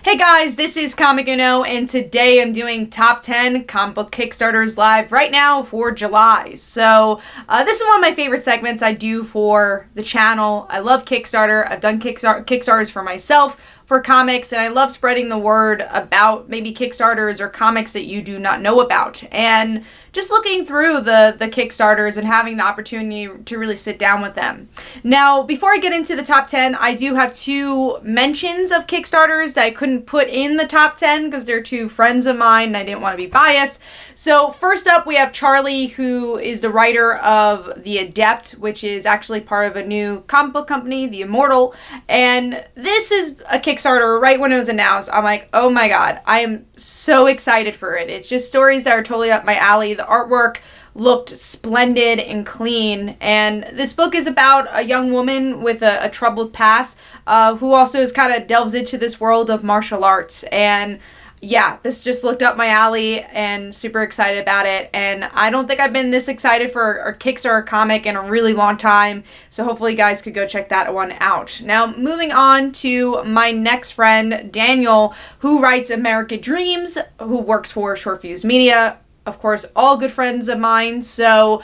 Hey guys, this is Comic Uno, and today I'm doing top 10 comic book Kickstarters live right now for July. So this is one of my favorite segments I do for the channel. I love Kickstarter. I've done Kickstarters for myself for comics, and I love spreading the word about maybe Kickstarters or comics that you do not know about. And just looking through the Kickstarters and having the opportunity to really sit down with them. Now, before I get into the top 10, I do have two mentions of Kickstarters that I couldn't put in the top 10 because they're two friends of mine and I didn't want to be biased. So first up, we have Charlie, who is the writer of The Adept, which is actually part of a new comic book company, The Immortal. And this is a Kickstarter right when it was announced. I'm like, oh my god, I am so excited for it. It's just stories that are totally up my alley. The artwork looked splendid and clean, and this book is about a young woman with a troubled past who also kind of delves into this world of martial arts. And yeah, this just looked up my alley and super excited about it. And I don't think I've been this excited for a Kickstarter comic in a really long time. So hopefully you guys could go check that one out. Now, moving on to my next friend, Daniel, who writes American Dreams, who works for Short Fuse Media. Of course, all good friends of mine, so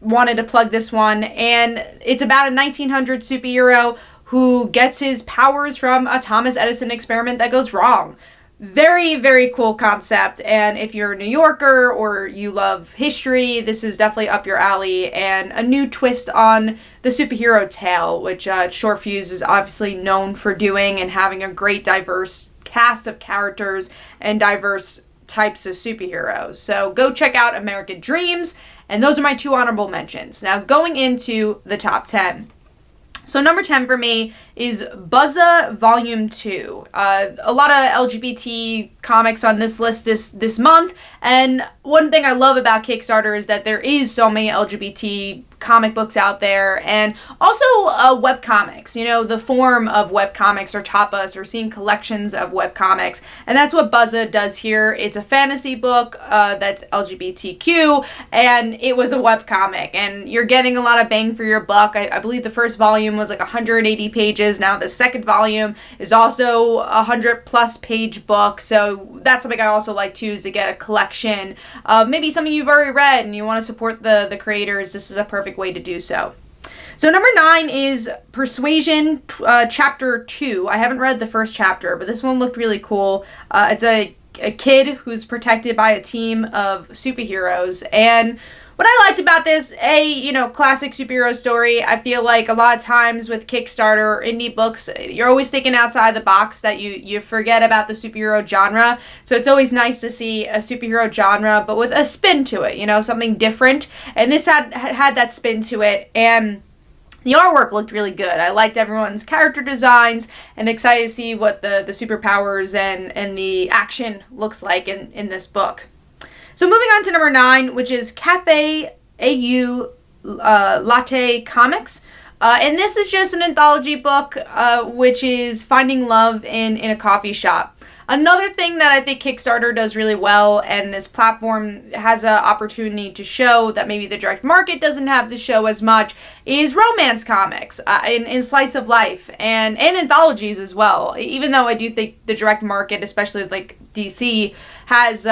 wanted to plug this one. And it's about a 1900 superhero who gets his powers from a Thomas Edison experiment that goes wrong. Very, very cool concept, and if you're a New Yorker or you love history, this is definitely up your alley, and a new twist on the superhero tale, which Short Fuse is obviously known for doing and having a great diverse cast of characters and diverse types of superheroes. So go check out American Dreams, and those are my two honorable mentions. Now going into the top 10. So number 10 for me is BUUZA Volume 2. A lot of LGBT comics on this list this month, and one thing I love about Kickstarter is that there is so many LGBT comic books out there, and also webcomics. You know, the form of webcomics or tapas, or seeing collections of webcomics, and that's what BUUZA does here. It's a fantasy book that's LGBTQ, and it was a webcomic, and you're getting a lot of bang for your buck. I believe the first volume was like 180 pages. Now the second volume is also a 100+ page book, so that's something I also like too, is to get a collection of maybe something you've already read and you want to support the creators. This is a perfect way to do so. So number 9 is Persuasion Chapter 2. I haven't read the first chapter, but this one looked really cool. It's a kid who's protected by a team of superheroes, and what I liked about this, classic superhero story. I feel like a lot of times with Kickstarter or indie books, you're always thinking outside the box, that you forget about the superhero genre. So it's always nice to see a superhero genre, but with a spin to it, something different. And this had that spin to it, and the artwork looked really good. I liked everyone's character designs, and excited to see what the superpowers and the action looks like in this book. So moving on to number 9, which is Cafe AU Latte Comics. And this is just an anthology book, which is finding love in a coffee shop. Another thing that I think Kickstarter does really well, and this platform has an opportunity to show that maybe the direct market doesn't have to show as much, is romance comics in slice of life, and anthologies as well. Even though I do think the direct market, especially with like DC, has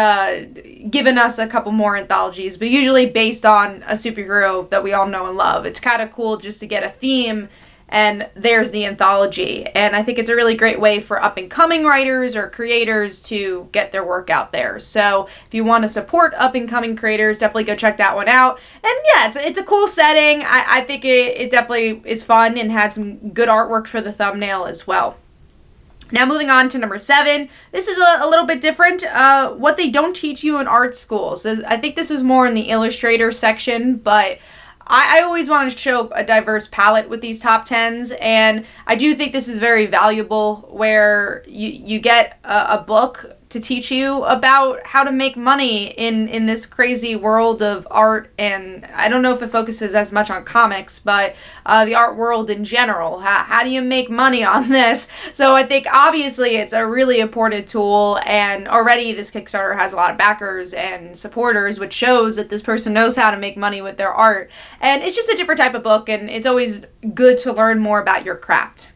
given us a couple more anthologies, but usually based on a superhero that we all know and love. It's kind of cool just to get a theme, and there's the anthology. And I think it's a really great way for up-and-coming writers or creators to get their work out there. So if you want to support up-and-coming creators, definitely go check that one out. And yeah, it's a cool setting. I think it definitely is fun and had some good artwork for the thumbnail as well. Now moving on to number 7, this is a little bit different, what they don't teach you in art school. So I think this is more in the illustrator section, but I always want to show a diverse palette with these top 10s, and I do think this is very valuable, where you get a book to teach you about how to make money in this crazy world of art. And I don't know if it focuses as much on comics, but the art world in general. How do you make money on this? So I think obviously it's a really important tool, and already this Kickstarter has a lot of backers and supporters, which shows that this person knows how to make money with their art. And it's just a different type of book, and it's always good to learn more about your craft.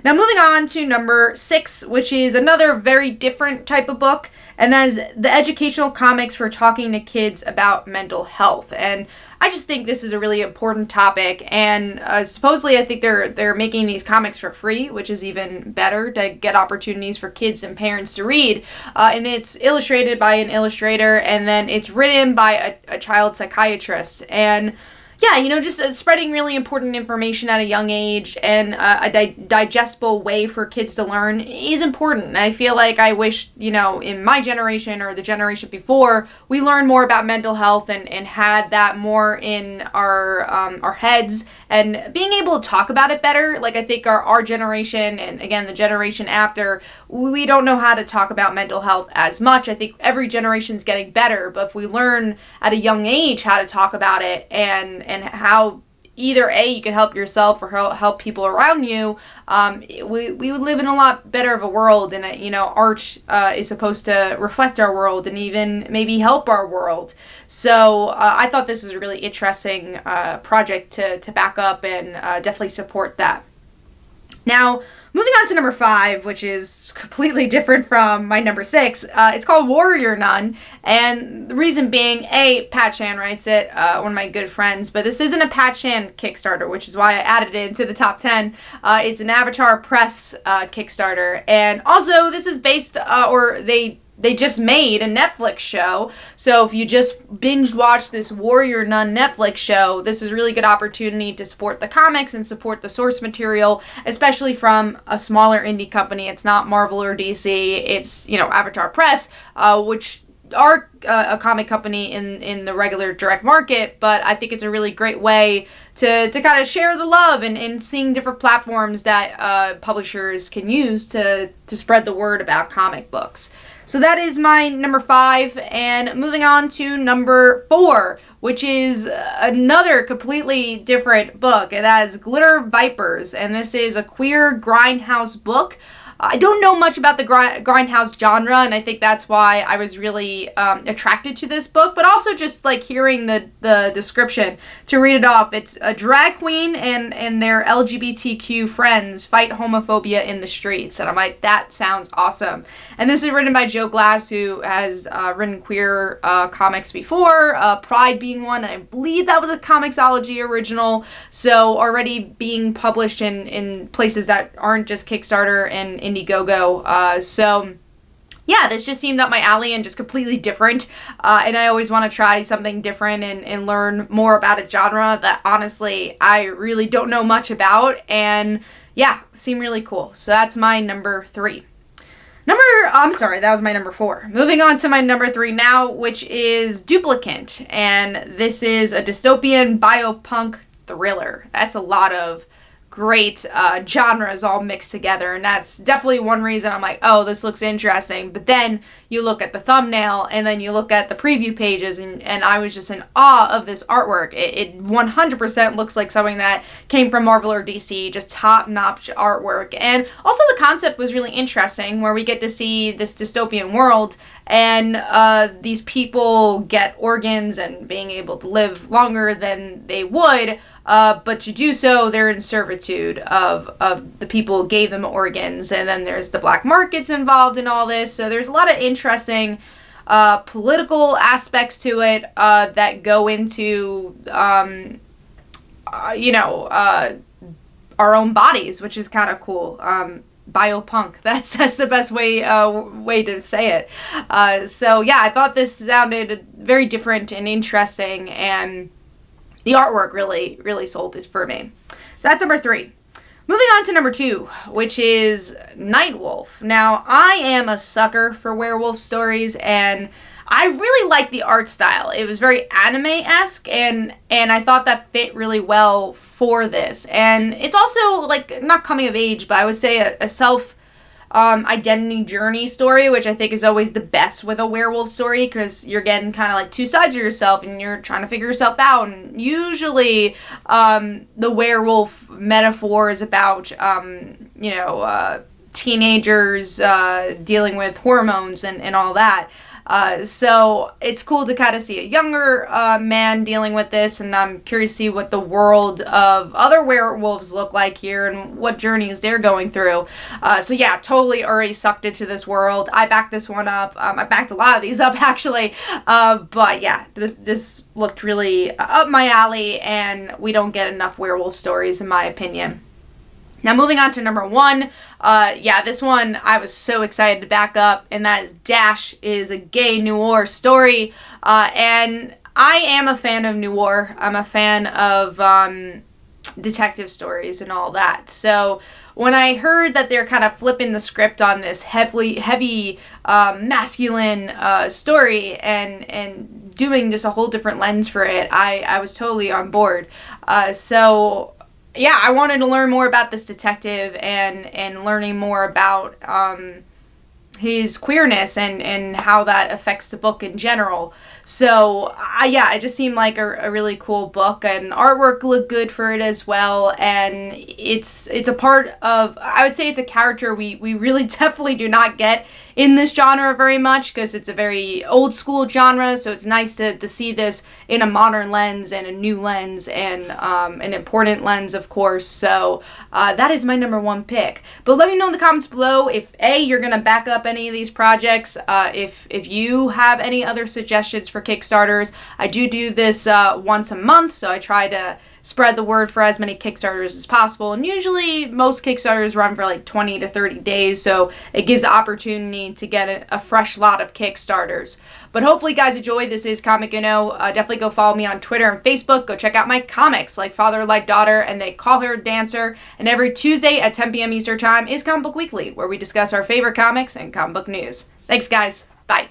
Now moving on to number 6, which is another very different type of book, and that is the educational comics for talking to kids about mental health. And I just think this is a really important topic, and supposedly I think they're making these comics for free, which is even better to get opportunities for kids and parents to read. And it's illustrated by an illustrator, and then it's written by a child psychiatrist. And yeah, just spreading really important information at a young age and a digestible way for kids to learn is important. And I feel like I wish, in my generation or the generation before, we learned more about mental health and had that more in our heads and being able to talk about it better. Like, I think our generation, and again, the generation after, we don't know how to talk about mental health as much. I think every generation's getting better, but if we learn at a young age how to talk about it and how either A, you can help yourself or help people around you, we would live in a lot better of a world. And, art is supposed to reflect our world and even maybe help our world. So I thought this was a really interesting project to back up and definitely support that. Now, moving on to number 5, which is completely different from my number 6. It's called Warrior Nun, and the reason being, Pat Chan writes it, one of my good friends, but this isn't a Pat Chan Kickstarter, which is why I added it into the top 10. It's an Avatar Press Kickstarter, and also this is based, they just made a Netflix show, so if you just binge watch this Warrior Nun Netflix show, this is a really good opportunity to support the comics and support the source material, especially from a smaller indie company. It's not Marvel or DC, it's, Avatar Press, which are a comic company in the regular direct market, but I think it's a really great way to kind of share the love and seeing different platforms that publishers can use to spread the word about comic books. So that is my number 5, and moving on to number 4, which is another completely different book. It has Glitter Vipers, and this is a queer Grindhouse book. I don't know much about the Grindhouse genre, and I think that's why I was really attracted to this book, but also just like hearing the description to read it off. It's a drag queen and their LGBTQ friends fight homophobia in the streets, and I'm like, that sounds awesome. And this is written by Joe Glass, who has written queer comics before, Pride being one, and I believe that was a Comixology original, so already being published in places that aren't just Kickstarter and Indiegogo. So yeah, this just seemed up my alley and just completely different. And I always want to try something different and learn more about a genre that honestly I really don't know much about. And yeah, seemed really cool. So that's my number 3. That was my number 4. Moving on to my number 3 now, which is Duplicant. And this is a dystopian biopunk thriller. That's a lot of great genres all mixed together, and that's definitely one reason I'm like, oh, this looks interesting. But then you look at the thumbnail and then you look at the preview pages, and I was just in awe of this artwork. It 100% looks like something that came from Marvel or DC, just top-notch artwork. And also the concept was really interesting, where we get to see this dystopian world and these people get organs and being able to live longer than they would, but to do so, they're in servitude of the people who gave them organs. And then there's the black markets involved in all this. So there's a lot of interesting political aspects to it that go into, our own bodies, which is kind of cool. Biopunk. That's the best way to say it. So yeah, I thought this sounded very different and interesting, and the artwork really sold it for me. So that's number 3. Moving on to number 2, which is Nightwolf. Now, I am a sucker for werewolf stories, and I really like the art style. It was very anime-esque, and I thought that fit really well for this. And it's also, like, not coming of age, but I would say a self identity journey story, which I think is always the best with a werewolf story, because you're getting kind of like two sides of yourself and you're trying to figure yourself out. And usually the werewolf metaphor is about teenagers dealing with hormones and all that. So it's cool to kind of see a younger man dealing with this, and I'm curious to see what the world of other werewolves look like here and what journeys they're going through. So yeah, totally already sucked into this world. I backed this one up. I backed a lot of these up actually, but yeah, this looked really up my alley, and we don't get enough werewolf stories in my opinion. Now moving on to number 1, yeah, this one I was so excited to back up, and that is Dash is a gay noir story, and I am a fan of noir. I'm a fan of detective stories and all that. So when I heard that they're kind of flipping the script on this heavy masculine story and doing just a whole different lens for it, I was totally on board. So yeah, I wanted to learn more about this detective and learning more about his queerness and how that affects the book in general. So yeah, it just seemed like a really cool book, and artwork looked good for it as well. And it's a part of, I would say it's a character we really definitely do not get in this genre very much, because it's a very old school genre. So it's nice to see this in a modern lens and a new lens and an important lens, of course. So that is my number 1 pick. But let me know in the comments below if you're gonna back up any of these projects. If you have any other suggestions for Kickstarters. I do this once a month, so I try to spread the word for as many Kickstarters as possible. And usually most Kickstarters run for like 20 to 30 days, so it gives the opportunity to get a fresh lot of Kickstarters. But hopefully you guys enjoyed. This is Comic Uno. Definitely go follow me on Twitter and Facebook. Go check out my comics like Father Like Daughter and They Call Her Dancer. And every Tuesday at 10 p.m. Eastern Time is Comic Book Weekly, where we discuss our favorite comics and comic book news. Thanks guys. Bye.